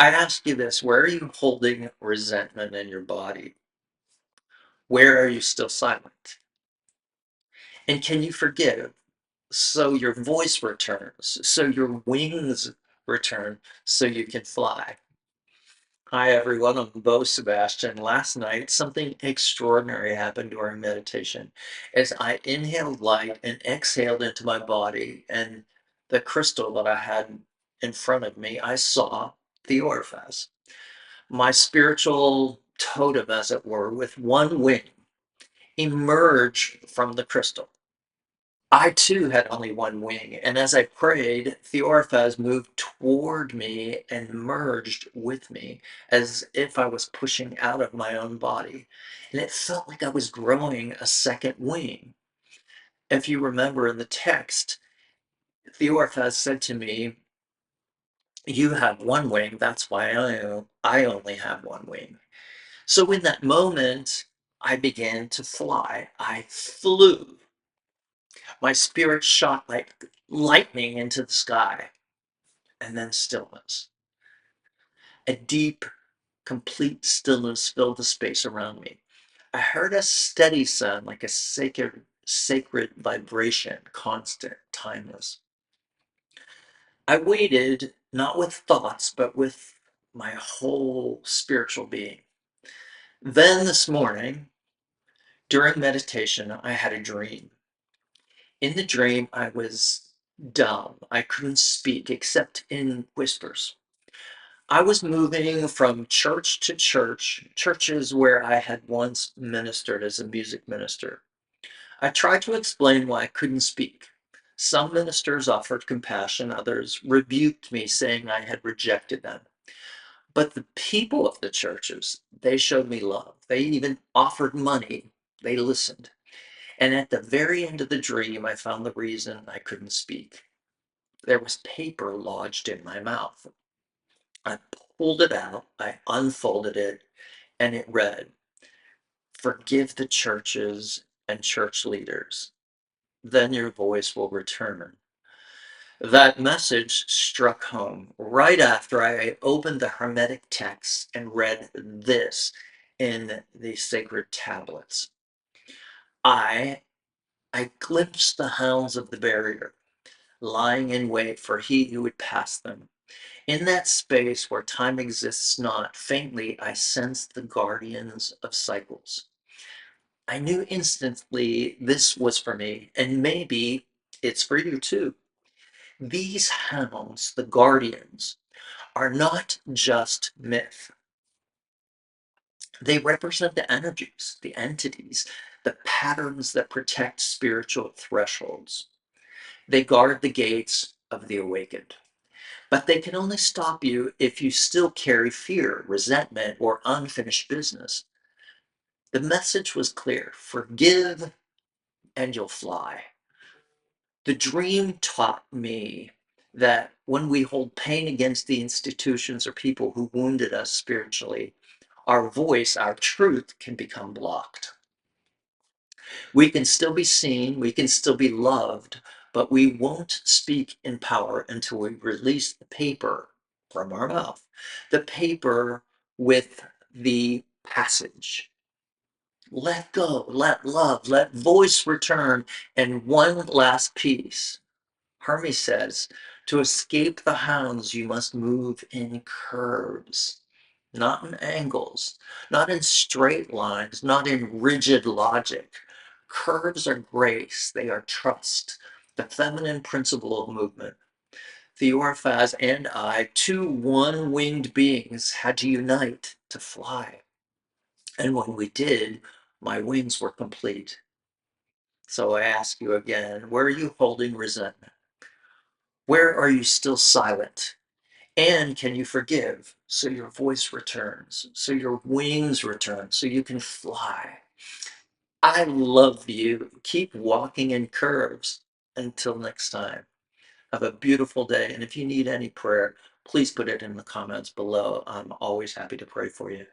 I ask you this, where are you holding resentment in your body? Where are you still silent? And can you forgive so your voice returns, so your wings return, so you can fly? Hi everyone, I'm Sebastian. Last night, something extraordinary happened during meditation as I inhaled light and exhaled into my body, and the crystal that I had in front of me, I saw Theoraphasz, my spiritual totem, as it were, with one wing, emerge from the crystal. I too had only one wing, and as I prayed, Theorphas moved toward me and merged with me as if I was pushing out of my own body. And it felt like I was growing a second wing. If you remember in the text, Theorphas said to me, "You have one wing, that's why I only have one wing." So in that moment, I began to fly. I flew. My spirit shot like lightning into the sky, and then stillness. A deep, complete stillness filled the space around me. I heard a steady sound like a sacred vibration, constant, timeless. I waited, not with thoughts, but with my whole spiritual being. Then this morning, during meditation, I had a dream. In the dream, I was dumb. I couldn't speak except in whispers. I was moving from church to church, churches where I had once ministered as a music minister. I tried to explain why I couldn't speak. Some ministers offered compassion, others rebuked me, saying I had rejected them. But the people of the churches, they showed me love. They even offered money. They listened. And at the very end of the dream, I found the reason I couldn't speak. There was paper lodged in my mouth. I pulled it out, I unfolded it, and it read, "Forgive the churches and church leaders, then your voice will return." That message struck home right after I opened the Hermetic text and read this in the sacred tablets. I I glimpsed the hounds of the barrier, lying in wait for he who would pass them. In that space where time exists not, faintly I sensed the guardians of cycles. I knew instantly this was for me, and maybe it's for you too. These hounds, the guardians, are not just myth. They represent the energies, the entities, the patterns that protect spiritual thresholds. They guard the gates of the awakened. But they can only stop you if you still carry fear, resentment, or unfinished business. The message was clear: forgive and you'll fly. The dream taught me that when we hold pain against the institutions or people who wounded us spiritually, our voice, our truth can become blocked. We can still be seen, we can still be loved, but we won't speak in power until we release the paper from our mouth. The paper with the passage. Let go, let love, let voice return. And one last piece. Hermes says, to escape the hounds, you must move in curves, not in angles, not in straight lines, not in rigid logic. Curves are grace, they are trust, the feminine principle of movement. Theorphas and I, two one-winged beings, had to unite to fly. And when we did, my wings were complete. So I ask you again, where are you holding resentment? Where are you still silent? And can you forgive so your voice returns, so your wings return, so you can fly? I love you. Keep walking in curves. Until next time, have a beautiful day. And if you need any prayer, please put it in the comments below. I'm always happy to pray for you.